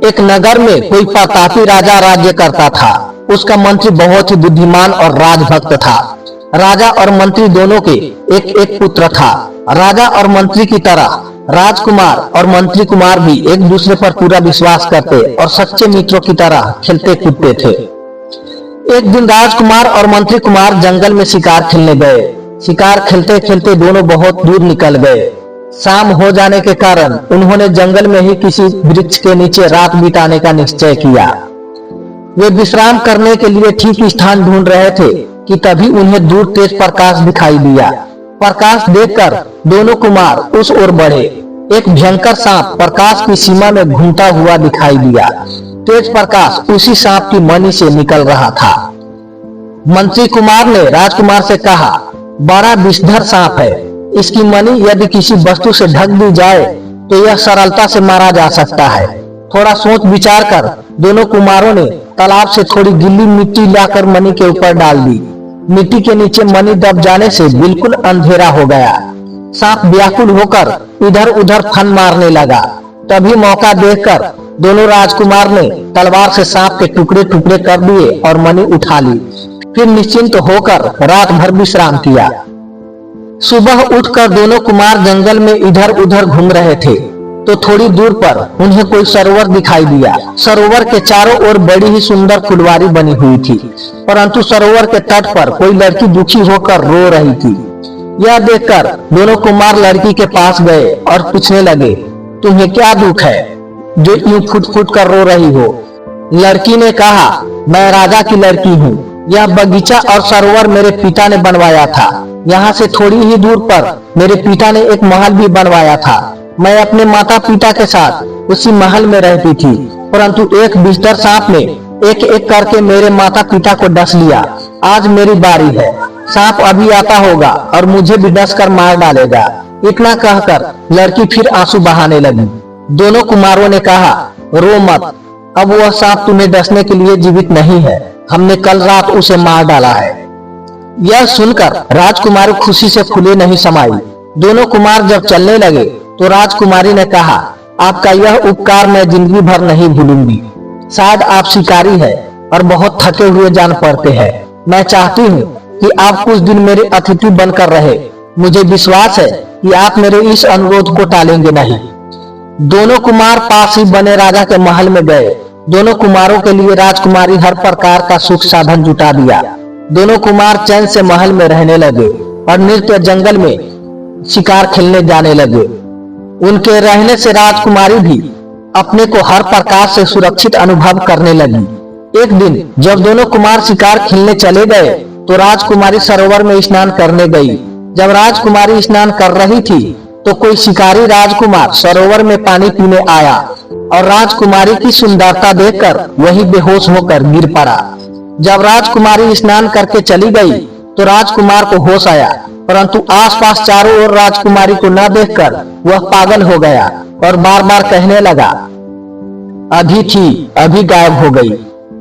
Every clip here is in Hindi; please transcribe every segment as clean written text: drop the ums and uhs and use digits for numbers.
एक नगर में कोई प्रतापी राजा राज्य करता था। उसका मंत्री बहुत ही बुद्धिमान और राजभक्त था। राजा और मंत्री दोनों के एक एक पुत्र था। राजा और मंत्री की तरह राजकुमार और मंत्री कुमार भी एक दूसरे पर पूरा विश्वास करते और सच्चे मित्रों की तरह खेलते कूदते थे। एक दिन राजकुमार और मंत्री कुमार जंगल में शिकार खेलने गए। शिकार खेलते खेलते दोनों बहुत दूर निकल गए। शाम हो जाने के कारण उन्होंने जंगल में ही किसी वृक्ष के नीचे रात बिताने का निश्चय किया। वे विश्राम करने के लिए ठीक स्थान ढूंढ रहे थे कि तभी उन्हें दूर तेज प्रकाश दिखाई दिया। प्रकाश देखकर दोनों कुमार उस ओर बढ़े। एक भयंकर सांप प्रकाश की सीमा में घूमता हुआ दिखाई दिया। तेज प्रकाश उसी सांप की मणि से निकल रहा था। मंत्री कुमार ने राजकुमार से कहा, बड़ा विषधर सांप है। इसकी मणि यदि किसी वस्तु से ढक दी जाए तो यह सरलता से मारा जा सकता है। थोड़ा सोच विचार कर दोनों कुमारों ने तालाब से थोड़ी गीली मिट्टी लाकर मणि के ऊपर डाल दी। मिट्टी के नीचे मणि दब जाने से बिल्कुल अंधेरा हो गया। सांप व्याकुल होकर इधर उधर फन मारने लगा। तभी मौका देखकर दोनों राजकुमार ने तलवार से सांप के टुकड़े टुकड़े कर दिए और मणि उठा ली। फिर निश्चिंत होकर रात भर विश्राम किया। सुबह उठकर दोनों कुमार जंगल में इधर उधर घूम रहे थे तो थोड़ी दूर पर उन्हें कोई सरोवर दिखाई दिया। सरोवर के चारों ओर बड़ी ही सुंदर फुलवारी बनी हुई थी, परंतु सरोवर के तट पर कोई लड़की दुखी होकर रो रही थी। यह देखकर दोनों कुमार लड़की के पास गए और पूछने लगे, तुम्हें क्या दुख है जो यूं फुट फुट कर रो रही हो? लड़की ने कहा, मैं राजा की लड़की हूँ। यह बगीचा और सरोवर मेरे पिता ने बनवाया था। यहाँ से थोड़ी ही दूर पर मेरे पिता ने एक महल भी बनवाया था। मैं अपने माता पिता के साथ उसी महल में रहती थी, परंतु एक विषधर सांप ने एक एक करके मेरे माता पिता को डस लिया। आज मेरी बारी है। सांप अभी आता होगा और मुझे भी डस कर मार डालेगा। इतना कहकर लड़की फिर आंसू बहाने लगी। दोनों कुमारों ने कहा, रो मत, अब वह सांप तुम्हें डसने के लिए जीवित नहीं है। हमने कल रात उसे मार डाला है। यह सुनकर राजकुमारी खुशी से फूले नहीं समाई। दोनों कुमार जब चलने लगे तो राजकुमारी ने कहा, आपका यह उपकार मैं जिंदगी भर नहीं भूलूंगी। शायद आप शिकारी है और बहुत थके हुए जान पड़ते हैं। मैं चाहती हूँ कि आप कुछ दिन मेरे अतिथि बनकर रहे। मुझे विश्वास है कि आप मेरे इस अनुरोध को टालेंगे नहीं। दोनों कुमार पास ही बने राजा के महल में गए। दोनों कुमारों के लिए राजकुमारी हर प्रकार का सुख साधन जुटा दिया। दोनों कुमार चैन से महल में रहने लगे और नित्य जंगल में शिकार खेलने जाने लगे। उनके रहने से राजकुमारी भी अपने को हर प्रकार से सुरक्षित अनुभव करने लगी। एक दिन जब दोनों कुमार शिकार खेलने चले गए तो राजकुमारी सरोवर में स्नान करने गई। जब राजकुमारी स्नान कर रही थी तो कोई शिकारी राजकुमार सरोवर में पानी पीने आया और राजकुमारी की सुंदरता देखकर वही बेहोश होकर गिर पड़ा। जब राजकुमारी स्नान करके चली गई तो राजकुमार को होश आया, परंतु आसपास चारों ओर राजकुमारी को न देखकर वह पागल हो गया और बार बार कहने लगा, अभी थी अभी गायब हो गई।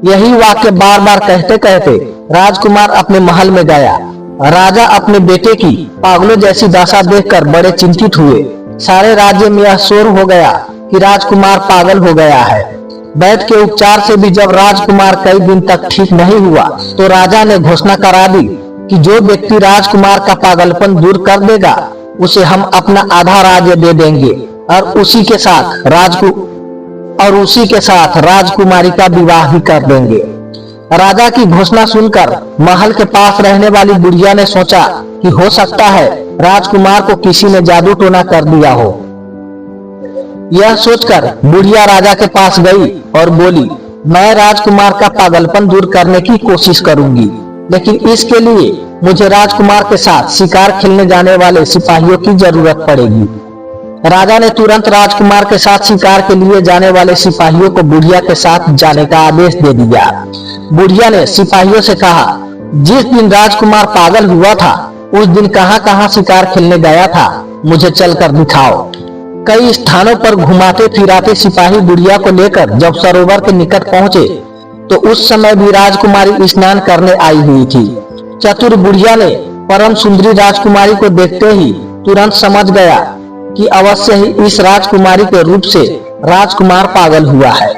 यही वाक्य बार बार कहते कहते राजकुमार अपने महल में गया। राजा अपने बेटे की पागलों जैसी दशा देखकर बड़े चिंतित हुए। सारे राज्य में यह शोर हो गया कि राजकुमार पागल हो गया है। वैद्य के उपचार से भी जब राजकुमार कई दिन तक ठीक नहीं हुआ तो राजा ने घोषणा करा दी कि जो व्यक्ति राजकुमार का पागलपन दूर कर देगा उसे हम अपना आधा राज्य दे देंगे और उसी के साथ राजकुमारी का विवाह भी कर देंगे। राजा की घोषणा सुनकर महल के पास रहने वाली बुढ़िया ने सोचा कि हो सकता है राजकुमार को किसी ने जादू टोना कर दिया हो। यह सोचकर बुढ़िया राजा के पास गई और बोली, मैं राजकुमार का पागलपन दूर करने की कोशिश करूंगी, लेकिन इसके लिए मुझे राजकुमार के साथ शिकार खेलने जाने वाले सिपाहियों की जरूरत पड़ेगी। राजा ने तुरंत राजकुमार के साथ शिकार के लिए जाने वाले सिपाहियों को बुढ़िया के साथ जाने का आदेश दे दिया। बुढ़िया ने सिपाहियों से कहा, जिस दिन राजकुमार पागल हुआ था उस दिन कहां कहां शिकार खेलने गया था, मुझे चलकर दिखाओ। कई स्थानों पर घुमाते फिराते सिपाही बुढ़िया को लेकर जब सरोवर के निकट पहुंचे तो उस समय भी राजकुमारी स्नान करने आई हुई थी। चतुर बुढ़िया ने परम सुंदरी राजकुमारी को देखते ही तुरंत समझ गया कि अवश्य ही इस राजकुमारी के रूप से राजकुमार पागल हुआ है।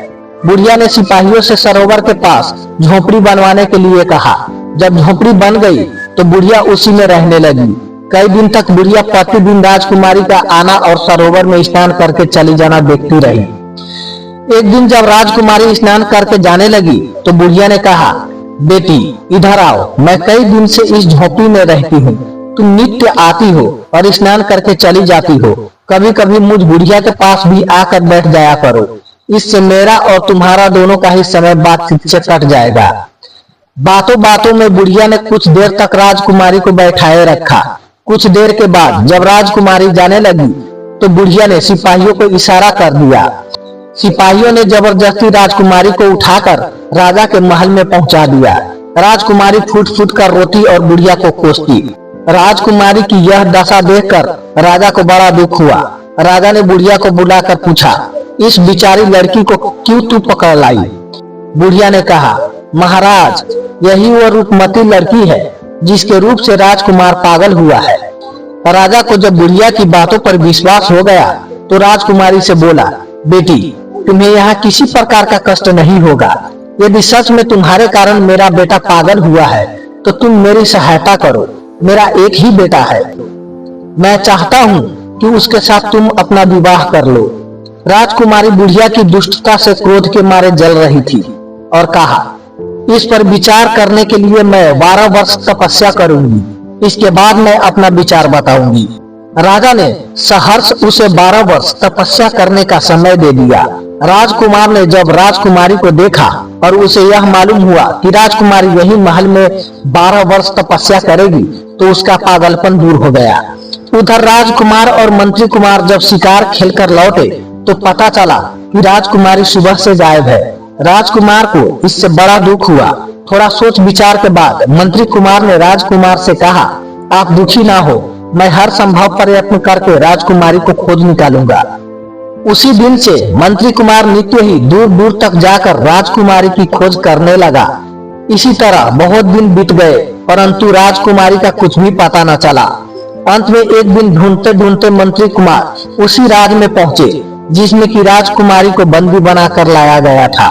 बुढ़िया ने सिपाहियों से सरोवर के पास झोपड़ी बनवाने के लिए कहा। जब झोपड़ी बन गई तो बुढ़िया उसी में रहने लगी। कई दिन तक बुढ़िया प्रतिदिन राजकुमारी का आना और सरोवर में स्नान करके चली जाना देखती रही। एक दिन जब राजकुमारी स्नान करके जाने लगी तो बुढ़िया ने कहा, बेटी इधर आओ, मैं कई दिन से इस झोपड़ी में रहती हूँ। तुम नित्य आती हो और स्नान करके चली जाती हो। कभी कभी मुझ बुढ़िया के पास भी आकर बैठ जाया करो। इससे मेरा और तुम्हारा दोनों का ही समय बातचीत से कट जाएगा। बातों बातों में बुढ़िया ने कुछ देर तक राजकुमारी को बैठाए रखा। कुछ देर के बाद जब राजकुमारी जाने लगी तो बुढ़िया ने सिपाहियों को इशारा कर दिया। सिपाहियों ने जबरदस्ती राजकुमारी को उठाकर राजा के महल में पहुंचा दिया। राजकुमारी फूट फूट कर रोती और बुढ़िया को कोसती। राजकुमारी की यह दशा देखकर राजा को बड़ा दुख हुआ। राजा ने बुढ़िया को बुलाकर पूछा, इस बिचारी लड़की को क्यों तू पकड़ लाई? बुढ़िया ने कहा, महाराज, यही वो रूपमती लड़की है जिसके रूप से राजकुमार पागल हुआ है। राजा को जब बुढ़िया की बातों पर विश्वास हो गया तो राजकुमारी से बोला, बेटी तुम्हें यहाँ किसी प्रकार का कष्ट नहीं होगा। यदि सच में तुम्हारे कारण मेरा बेटा पागल हुआ है तो तुम मेरी सहायता करो। मेरा एक ही बेटा है, मैं चाहता हूँ कि उसके साथ तुम अपना विवाह कर लो। राजकुमारी बुढ़िया की दुष्टता से क्रोध के मारे जल रही थी और कहा, इस पर विचार करने के लिए मैं 12 वर्ष तपस्या करूंगी। इसके बाद मैं अपना विचार बताऊंगी। राजा ने सहर्ष उसे 12 वर्ष तपस्या करने का समय दे दिया। राजकुमार ने जब राजकुमारी को देखा और उसे यह मालूम हुआ कि राजकुमारी यही महल में 12 वर्ष तपस्या करेगी तो उसका पागलपन दूर हो गया। उधर राजकुमार और मंत्री कुमार जब शिकार खेलकर लौटे तो पता चला कि राजकुमारी सुबह से गायब है। राजकुमार को इससे बड़ा दुख हुआ। थोड़ा सोच विचार के बाद मंत्री कुमार ने राजकुमार से कहा, आप दुखी ना हो, मैं हर संभव प्रयत्न करके राजकुमारी को खोज निकालूंगा। उसी दिन से मंत्री कुमार नित्य ही दूर दूर तक जाकर राजकुमारी की खोज करने लगा। इसी तरह बहुत दिन बीत गए परंतु राजकुमारी का कुछ भी पता न चला। अंत में एक दिन ढूंढते ढूंढते मंत्री कुमार उसी राज में पहुंचे जिसमें कि राजकुमारी को बंदी बनाकर लाया गया था।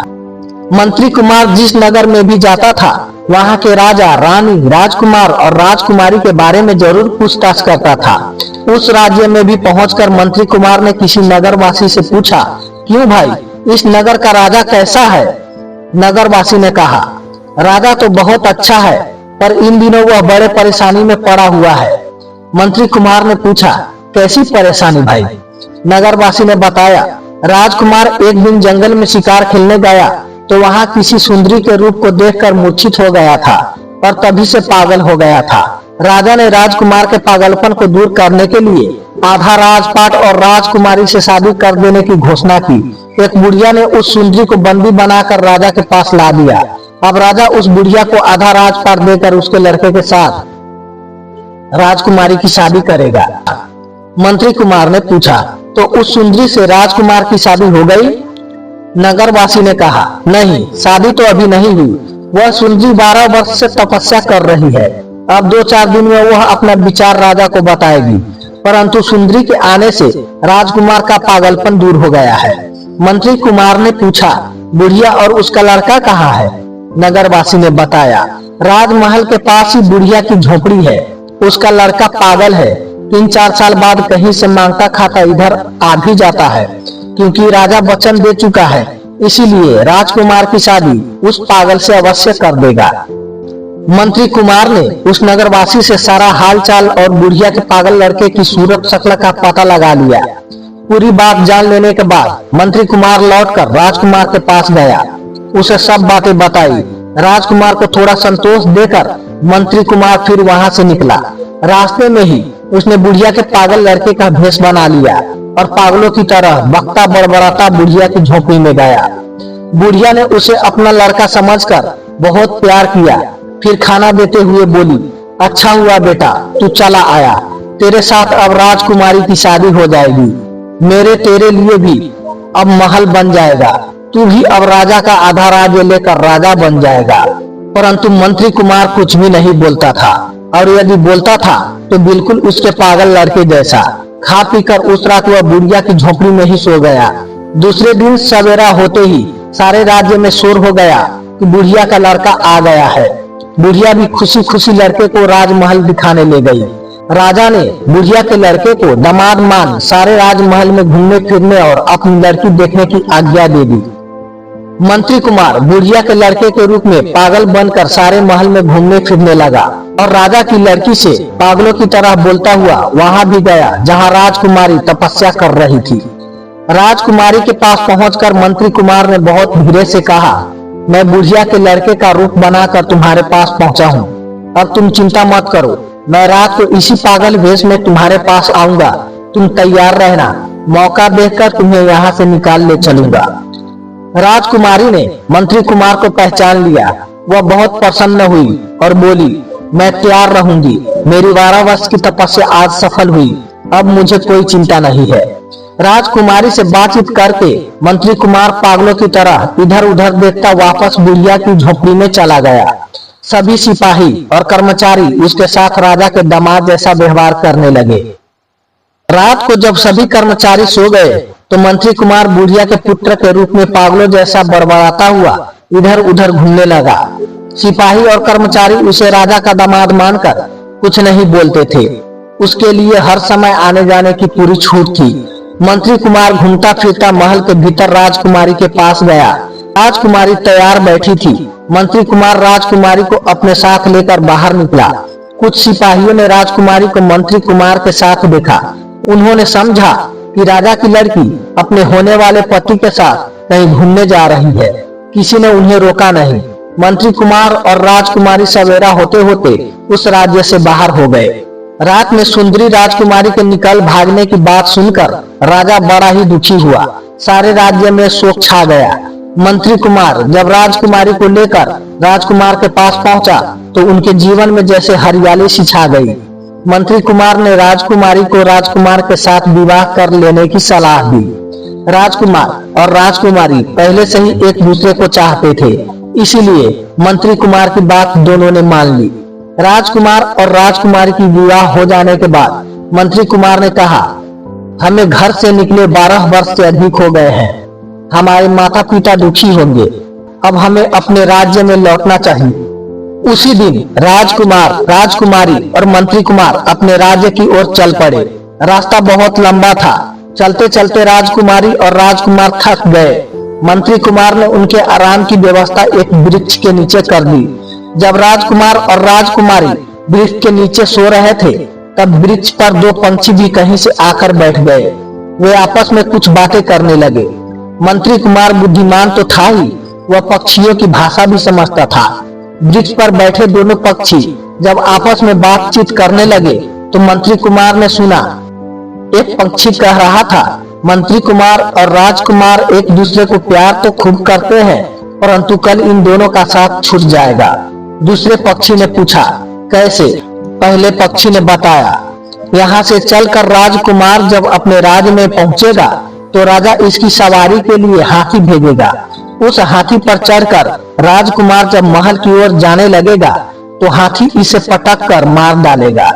मंत्री कुमार जिस नगर में भी जाता था वहां के राजा, रानी, राजकुमार और राजकुमारी के बारे में जरूर पूछताछ करता था। उस राज्य में भी पहुंचकर मंत्री कुमार ने किसी नगरवासी से पूछा, क्यों भाई, इस नगर का राजा कैसा है? नगरवासी ने कहा, राजा तो बहुत अच्छा है पर इन दिनों वह बड़े परेशानी में पड़ा हुआ है। मंत्री कुमार ने पूछा, कैसी परेशानी भाई? नगरवासी ने बताया, राजकुमार एक दिन जंगल में शिकार खेलने गया तो वहां किसी सुंदरी के रूप को देखकर मूर्छित हो गया था और तभी से पागल हो गया था। राजा ने राजकुमार के पागलपन को दूर करने के लिए आधा राजपाट और राजकुमारी से शादी कर देने की घोषणा की। एक बुढ़िया ने उस सुंदरी को बंदी बनाकर राजा के पास ला दिया। अब राजा उस बुढ़िया को आधा राजपाट देकर उसके लड़के के साथ राजकुमारी की शादी करेगा। मंत्री कुमार ने पूछा, तो उस सुंदरी से राजकुमार की शादी हो गई? नगरवासी ने कहा, नहीं, शादी तो अभी नहीं हुई। वह सुंदरी 12 वर्ष से तपस्या कर रही है। अब 2-4 दिन में वह अपना विचार राजा को बताएगी। परंतु सुंदरी के आने से राजकुमार का पागलपन दूर हो गया है। मंत्री कुमार ने पूछा, बुढ़िया और उसका लड़का कहाँ है? नगरवासी ने बताया, राजमहल के पास ही बुढ़िया की झोपड़ी है। उसका लड़का पागल है। 3-4 साल बाद कहीं से मांगता खाता इधर आ भी जाता है। क्योंकि राजा वचन दे चुका है इसीलिए राजकुमार की शादी उस पागल से अवश्य कर देगा। मंत्री कुमार ने उस नगरवासी से सारा हालचाल और बुढ़िया के पागल लड़के की सूरत शक्ल का पता लगा लिया। पूरी बात जान लेने के बाद मंत्री कुमार लौटकर राजकुमार के पास गया। उसे सब बातें बताई। राजकुमार को थोड़ा संतोष देकर मंत्री कुमार फिर वहां से निकला। रास्ते में ही उसने बुढ़िया के पागल लड़के का भेष बना लिया और पागलों की तरह बकता बड़बड़ाता बुढ़िया की झोपड़ी में गया। बुढ़िया ने उसे अपना लड़का समझकर बहुत प्यार किया। फिर खाना देते हुए बोली, अच्छा हुआ बेटा तू चला आया। तेरे साथ अब राजकुमारी की शादी हो जाएगी। मेरे तेरे लिए भी अब महल बन जाएगा। तू भी अब राजा का आधा राज्य लेकर राजा बन जाएगा। परंतु मंत्री कुमार कुछ भी नहीं बोलता था और यदि बोलता था तो बिल्कुल उसके पागल लड़के जैसा। खा पीकर उस रात वह बुढ़िया की झोपड़ी में ही सो गया। दूसरे दिन सवेरा होते ही सारे राज्य में शोर हो गया कि बुढ़िया का लड़का आ गया है। बुढ़िया भी खुशी खुशी लड़के को राजमहल दिखाने ले गई। राजा ने बुढ़िया के लड़के को दामाद मान सारे राजमहल में घूमने फिरने और अपनी लड़की देखने की आज्ञा दे दी। मंत्री कुमार बुढ़िया के लड़के के रूप में पागल बनकर सारे महल में घूमने फिरने लगा और राजा की लड़की से पागलों की तरह बोलता हुआ वहां भी गया जहां राजकुमारी तपस्या कर रही थी। राजकुमारी के पास पहुंचकर मंत्री कुमार ने बहुत धीरे से कहा, मैं बुढ़िया के लड़के का रूप बनाकर तुम्हारे पास पहुंचा हूँ। अब तुम चिंता मत करो, मैं रात को इसी पागल वेश में तुम्हारे पास आऊंगा। तुम तैयार रहना, मौका देखकर तुम्हें यहाँ से निकाल ले चलूंगा। राजकुमारी ने मंत्री कुमार को पहचान लिया। वह बहुत प्रसन्न हुई और बोली, मैं तैयार रहूंगी। मेरी 12 वर्ष की तपस्या आज सफल हुई, अब मुझे कोई चिंता नहीं है। राजकुमारी से बातचीत करके मंत्री कुमार पागलों की तरह इधर उधर देखता वापस बुढ़िया की झोपड़ी में चला गया। सभी सिपाही और कर्मचारी उसके साथ राजा के दामाद जैसा व्यवहार करने लगे। रात को जब सभी कर्मचारी सो गए तो मंत्री कुमार बुढ़िया के पुत्र के रूप में पागलों जैसा बड़बड़ाता हुआ इधर उधर घूमने लगा। सिपाही और कर्मचारी उसे राजा का दामाद मानकर कुछ नहीं बोलते थे। उसके लिए हर समय आने जाने की पूरी छूट थी। मंत्री कुमार घूमता फिरता महल के भीतर राजकुमारी के पास गया। राजकुमारी तैयार बैठी थी। मंत्री कुमार राजकुमारी को अपने साथ लेकर बाहर निकला। कुछ सिपाहियों ने राजकुमारी को मंत्री कुमार के साथ देखा। उन्होंने समझा कि राजा की लड़की अपने होने वाले पति के साथ कहीं घूमने जा रही है। किसी ने उन्हें रोका नहीं। मंत्री कुमार और राजकुमारी सवेरा होते होते उस राज्य से बाहर हो गए। रात में सुंदरी राजकुमारी के निकल भागने की बात सुनकर राजा बड़ा ही दुखी हुआ। सारे राज्य में शोक छा गया। मंत्री कुमार जब राजकुमारी को लेकर राजकुमार के पास पहुंचा तो उनके जीवन में जैसे हरियाली सी छा गई। मंत्री कुमार ने राजकुमारी को राजकुमार के साथ विवाह कर लेने की सलाह दी। राजकुमार और राजकुमारी पहले से ही एक दूसरे को चाहते थे, इसीलिए मंत्री कुमार की बात दोनों ने मान ली। राजकुमार और राजकुमारी की विवाह हो जाने के बाद मंत्री कुमार ने कहा, हमें घर से निकले 12 वर्ष से अधिक हो गए हैं। हमारे माता पिता दुखी होंगे। अब हमें अपने राज्य में लौटना चाहिए। उसी दिन राजकुमार, राजकुमारी और मंत्री कुमार अपने राज्य की ओर चल पड़े। रास्ता बहुत लंबा था। चलते चलते राजकुमारी और राजकुमार थक गए। मंत्री कुमार ने उनके आराम की व्यवस्था एक वृक्ष के नीचे कर दी। जब राजकुमार और राजकुमारी वृक्ष के नीचे सो रहे थे तब वृक्ष पर 2 पंछी भी कहीं से आकर बैठ गए। वे आपस में कुछ बातें करने लगे। मंत्री कुमार बुद्धिमान तो था ही, वह पक्षियों की भाषा भी समझता था। वृक्ष पर बैठे दोनों पक्षी जब आपस में बातचीत करने लगे तो मंत्री कुमार ने सुना। एक पक्षी कह रहा था, मंत्री कुमार और राजकुमार एक दूसरे को प्यार तो खूब करते हैं, परंतु कल इन दोनों का साथ छूट जाएगा। दूसरे पक्षी ने पूछा, कैसे? पहले पक्षी ने बताया, यहाँ से चलकर राजकुमार जब अपने राज्य में पहुंचेगा तो राजा इसकी सवारी के लिए हाथी भेजेगा। उस हाथी पर चढ़कर राजकुमार जब महल की ओर जाने लगेगा तो हाथी इसे पटक कर मार डालेगा।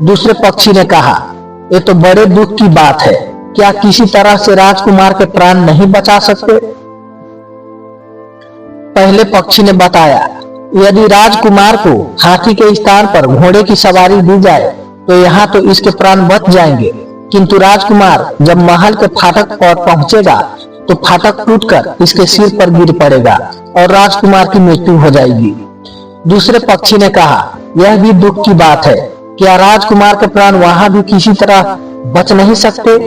दूसरे पक्षी ने कहा, ये तो बड़े दुख की बात है। क्या किसी तरह से राजकुमार के प्राण नहीं बचा सकते? पहले पक्षी ने बताया, यदि राजकुमार को हाथी के स्थान पर घोड़े की सवारी दी जाए तो यहाँ तो इसके प्राण बच जाएंगे, किंतु राजकुमार जब महल के फाटक पर पहुंचेगा तो फाटक टूटकर इसके सिर पर गिर पड़ेगा और राजकुमार की मृत्यु हो जाएगी। दूसरे पक्षी ने कहा, यह भी दुख की बात है। क्या राजकुमार के प्राण वहां भी किसी तरह बच नहीं सकते?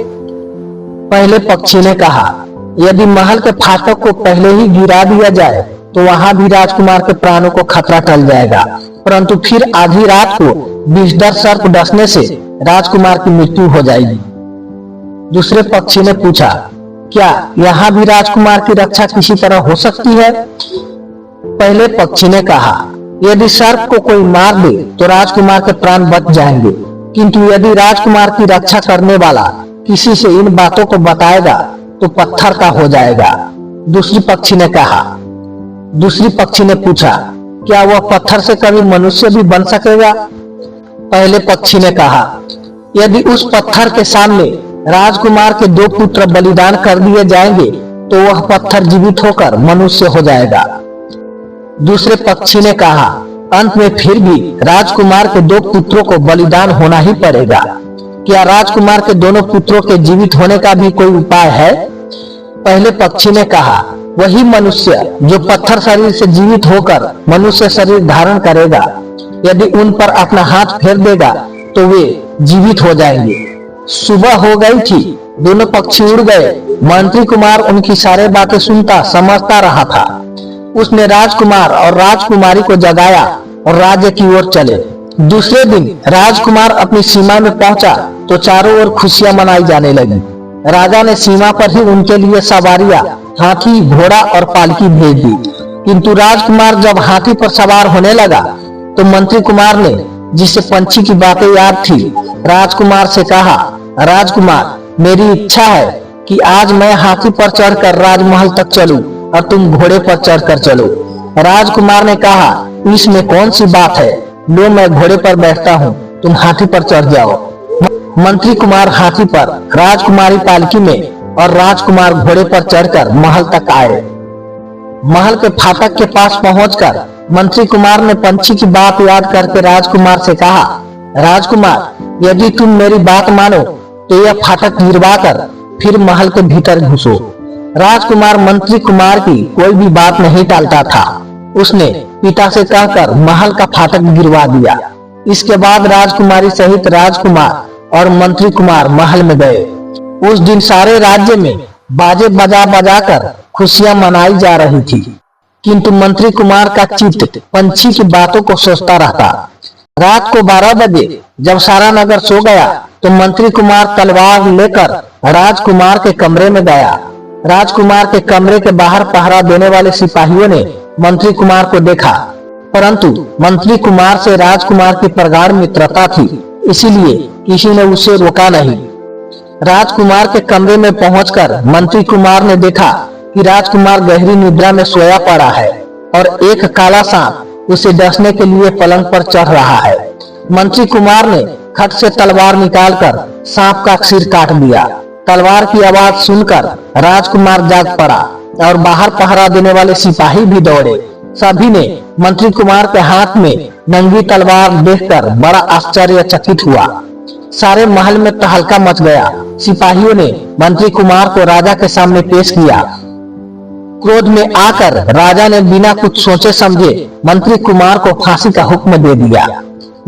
पहले पक्षी ने कहा, यदि महल के फाटक को पहले ही गिरा दिया जाए तो वहां भी राजकुमार के प्राणों को खतरा टल जाएगा, परंतु फिर आधी रात को विषधर सर्प डसने से राजकुमार की मृत्यु हो जाएगी। दूसरे पक्षी ने पूछा, क्या यहाँ भी राजकुमार की रक्षा किसी तरह हो सकती है? पहले पक्षी ने कहा, यदि सर्प को कोई मार दे तो राजकुमार के प्राण बच जाएंगे, किंतु यदि राजकुमार की रक्षा करने वाला किसी से इन बातों को बताएगा तो पत्थर का हो जाएगा। दूसरी पक्षी ने कहा। दूसरी पक्षी ने पूछा, क्या वह पत्थर से कभी मनुष्य भी बन सकेगा? पहले पक्षी ने कहा, यदि उस पत्थर के सामने राजकुमार के 2 पुत्र बलिदान कर दिए जाएंगे तो वह पत्थर जीवित होकर मनुष्य हो जाएगा। दूसरे पक्षी ने कहा, अंत में फिर भी राजकुमार के 2 पुत्रों को बलिदान होना ही पड़ेगा। क्या राजकुमार के दोनों पुत्रों के जीवित होने का भी कोई उपाय है? पहले पक्षी ने कहा, वही मनुष्य जो पत्थर शरीर से जीवित होकर मनुष्य शरीर धारण करेगा, यदि उन पर अपना हाथ फेर देगा तो वे जीवित हो जाएंगे। सुबह हो गई थी, दोनों पक्षी उड़ गए। मंत्री कुमार उनकी सारी बातें सुनता समझता रहा था। उसने राजकुमार और राजकुमारी को जगाया और राज्य की ओर चले। दूसरे दिन राजकुमार अपनी सीमा में पहुंचा तो चारों ओर खुशियां मनाई जाने लगी। राजा ने सीमा पर ही उनके लिए सवारियां, हाथी, घोड़ा और पालकी भेज दी। किंतु राजकुमार जब हाथी पर सवार होने लगा तो मंत्री कुमार ने, जिसे पंछी की बातें याद थी, राजकुमार से कहा, राजकुमार, मेरी इच्छा है कि आज मैं हाथी पर चढ़कर राजमहल तक चलूं और तुम घोड़े पर चढ़कर चलो। राजकुमार ने कहा, इसमें कौन सी बात है, लो मैं घोड़े पर बैठता हूँ, तुम हाथी पर चढ़ जाओ। मंत्री कुमार हाथी पर, राजकुमारी पालकी में और राजकुमार घोड़े पर चढ़कर महल तक आए। महल के फाटक के पास पहुंचकर मंत्री कुमार ने पंछी की बात याद करके राजकुमार से कहा, राजकुमार, यदि तुम मेरी बात मानो तो यह फाटक गिरवाकर फिर महल के भीतर घुसो। राजकुमार मंत्री कुमार की कोई भी बात नहीं टालता था। उसने पिता से कहकर महल का फाटक गिरवा दिया। इसके बाद राजकुमारी सहित राजकुमार और मंत्री कुमार महल में गए। उस दिन सारे राज्य में बाजे बजा बजाकर खुशियां मनाई जा रही थी, किंतु मंत्री कुमार का चित्त पंछी की बातों को सोचता रहता। रात को 12 बजे जब सारा नगर सो गया तो मंत्री कुमार तलवार लेकर राजकुमार के कमरे में गया। राजकुमार के कमरे के बाहर पहरा देने वाले सिपाहियों ने मंत्री कुमार को देखा, परंतु मंत्री कुमार से राजकुमार की प्रगाढ़ मित्रता थी, इसीलिए किसी ने उसे रोका नहीं। राजकुमार के कमरे में पहुंचकर मंत्री कुमार ने देखा कि राजकुमार गहरी निद्रा में सोया पड़ा है और एक काला सांप उसे डसने के लिए पलंग पर चढ़ रहा है। मंत्री कुमार ने खट से तलवार निकालकर सांप का सिर काट दिया। तलवार की आवाज सुनकर राजकुमार जाग पड़ा और बाहर पहरा देने वाले सिपाही भी दौड़े। सभी ने मंत्री कुमार के हाथ में नंगी तलवार देखकर बड़ा आश्चर्यचकित हुआ। सारे महल में तहलका मच गया। सिपाहियों ने मंत्री कुमार को राजा के सामने पेश किया। क्रोध में आकर राजा ने बिना कुछ सोचे समझे मंत्री कुमार को फांसी का हुक्म दे दिया।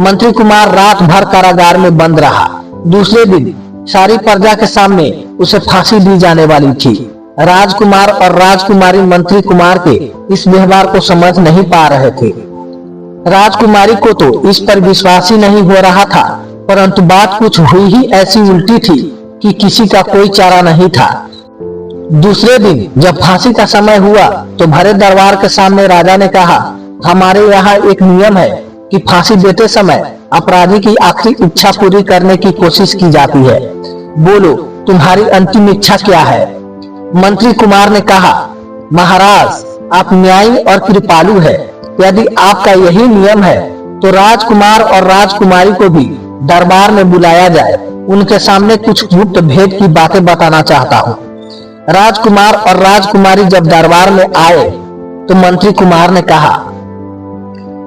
मंत्री कुमार रात भर कारागार में बंद रहा। दूसरे दिन सारी प्रजा के सामने उसे फांसी दी जाने वाली थी। राजकुमार और राजकुमारी मंत्री कुमार के इस व्यवहार को समझ नहीं पा रहे थे। राजकुमारी को तो इस पर विश्वास ही नहीं हो रहा था, परंतु बात कुछ हुई ही ऐसी उल्टी थी कि किसी का कोई चारा नहीं था। दूसरे दिन जब फांसी का समय हुआ तो भरे दरबार के सामने राजा ने कहा, हमारे यहाँ एक नियम है कि फांसी देते समय अपराधी की आखिरी इच्छा पूरी करने की कोशिश की जाती है। बोलो, तुम्हारी अंतिम इच्छा क्या है? मंत्री कुमार ने कहा, महाराज, आप न्यायी और कृपालु है। यदि आपका यही नियम है तो राजकुमार और राजकुमारी को भी दरबार में बुलाया जाए। उनके सामने कुछ गुप्त भेद की बातें बताना चाहता हूँ। राजकुमार और राजकुमारी जब दरबार में आए तो मंत्री कुमार ने कहा,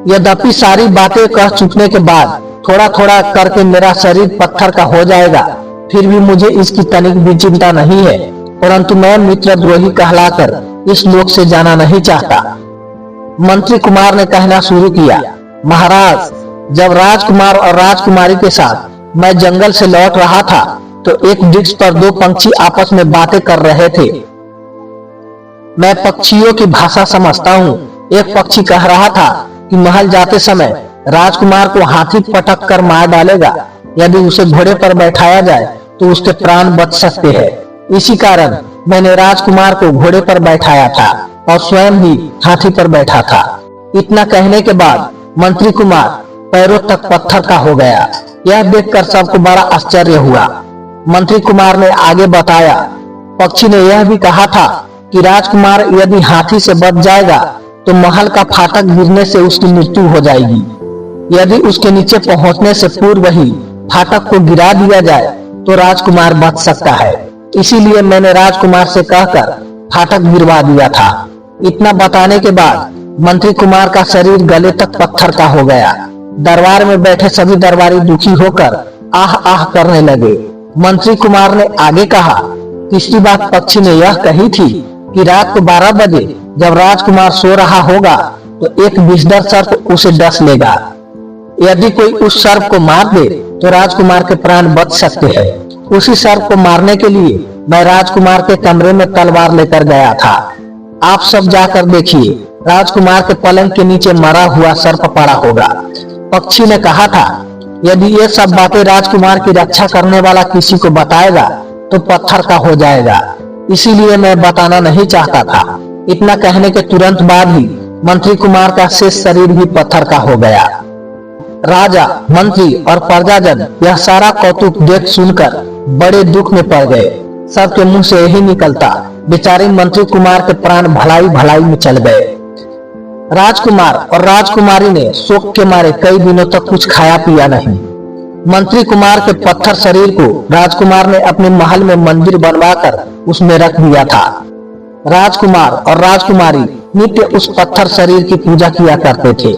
यद्यपि सारी बातें कह चुकने के बाद थोड़ा थोड़ा करके मेरा शरीर पत्थर का हो जाएगा, फिर भी मुझे इसकी तनिक भी चिंता नहीं है, परंतु मैं मित्रद्रोही कहलाकर इस लोक से जाना नहीं चाहता। मंत्री कुमार ने कहना शुरू किया, महाराज, जब राजकुमार और राजकुमारी के साथ मैं जंगल से लौट रहा था तो एक वृक्ष पर 2 पंछी आपस में बातें कर रहे थे। मैं पक्षियों की भाषा समझता हूँ। एक पक्षी कह रहा था कि महल जाते समय राजकुमार को हाथी पटक कर मार डालेगा। यदि उसे घोड़े पर बैठाया जाए तो उसके प्राण बच सकते हैं। इसी कारण मैंने राजकुमार को घोड़े पर बैठाया था और स्वयं ही हाथी पर बैठा था। इतना कहने के बाद मंत्री कुमार पैरों तक पत्थर का हो गया। यह देखकर सबको बड़ा आश्चर्य हुआ। मंत्री कुमार ने आगे बताया, पक्षी ने यह भी कहा था कि राजकुमार यदि हाथी से बच जाएगा तो महल का फाटक गिरने से उसकी मृत्यु हो जाएगी। यदि उसके नीचे पहुंचने से पूर्व ही फाटक को गिरा दिया जाए तो राजकुमार बच सकता है। इसीलिए मैंने राजकुमार से कहकर फाटक गिरवा दिया था। इतना बताने के बाद मंत्री कुमार का शरीर गले तक पत्थर का हो गया। दरबार में बैठे सभी दरबारी दुखी होकर आह आह करने लगे। मंत्री कुमार ने आगे कहा, तीसरी बात पक्षी ने यह कही थी कि रात को 12 बजे जब राजकुमार सो रहा होगा तो एक विषधर सर्प उसे डस लेगा। यदि कोई उस सर्प को मार दे तो राजकुमार के प्राण बच सकते हैं। उसी सर्प को मारने के लिए मैं राजकुमार के कमरे में तलवार लेकर गया था। आप सब जाकर देखिए, राजकुमार के पलंग के नीचे मरा हुआ सर्प पड़ा होगा। पक्षी ने कहा था, यदि ये सब बातें राजकुमार की रक्षा करने वाला किसी को बताएगा तो पत्थर का हो जाएगा, इसीलिए मैं बताना नहीं चाहता था। इतना कहने के तुरंत बाद ही मंत्री कुमार का शेष शरीर भी पत्थर का हो गया। राजा, मंत्री और प्रजाजन यह सारा कौतुक देख सुनकर बड़े दुख में पड़ गए। सबके मुंह से यही निकलता, बेचारे मंत्री कुमार के प्राण भलाई भलाई में चल गए। राजकुमार और राजकुमारी ने शोक के मारे कई दिनों तक कुछ खाया पिया नहीं। मंत्री कुमार के पत्थर शरीर को राजकुमार ने अपने महल में मंदिर बनवाकर उसमें रख दिया था। राजकुमार और राजकुमारी नित्य उस पत्थर शरीर की पूजा किया करते थे।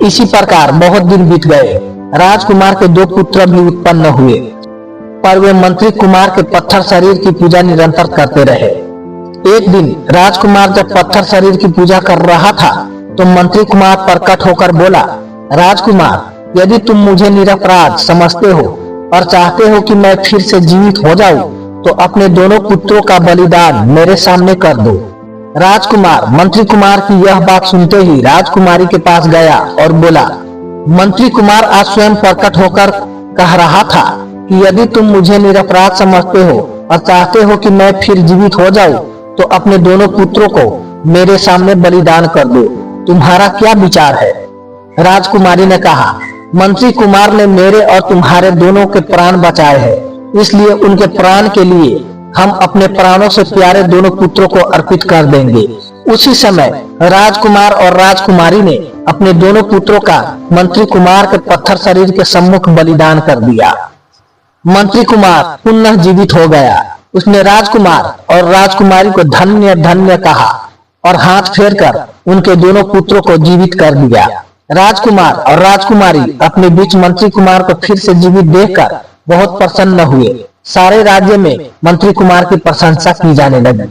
इसी प्रकार बहुत दिन बीत गए। राजकुमार के 2 पुत्र भी उत्पन्न हुए, पर वे मंत्री कुमार के पत्थर शरीर की पूजा निरंतर करते रहे। एक दिन राजकुमार जब पत्थर शरीर की पूजा कर रहा था तो मंत्री कुमार प्रकट होकर बोला, राजकुमार, यदि तुम मुझे निरपराध समझते हो और चाहते हो कि मैं फिर से जीवित हो जाऊं, तो अपने दोनों पुत्रों का बलिदान मेरे सामने कर दो। राजकुमार मंत्री कुमार की यह बात सुनते ही राजकुमारी के पास गया और बोला, मंत्री कुमार आज स्वयं प्रकट होकर कह रहा था कि यदि तुम मुझे निरपराध समझते हो और चाहते हो कि मैं फिर जीवित हो जाऊं, तो अपने दोनों पुत्रों को मेरे सामने बलिदान कर दो। तुम्हारा क्या विचार है? राजकुमारी ने कहा, मंत्री कुमार ने मेरे और तुम्हारे दोनों के प्राण बचाए हैं, इसलिए उनके प्राण के लिए हम अपने प्राणों से प्यारे दोनों पुत्रों को अर्पित कर देंगे। उसी समय राजकुमार और राजकुमारी ने अपने दोनों पुत्रों का मंत्री कुमार के पत्थर शरीर के सम्मुख बलिदान कर दिया। मंत्री कुमार पुनः जीवित हो गया। उसने राजकुमार और राजकुमारी को धन्य धन्य कहा और हाथ फेरकर उनके दोनों पुत्रों को जीवित कर दिया। राजकुमार और राजकुमारी अपने बीच मंत्री कुमार को फिर से जीवित देखकर बहुत प्रसन्न हुए। सारे राज्य में मंत्री कुमार की प्रशंसा की जाने लगी।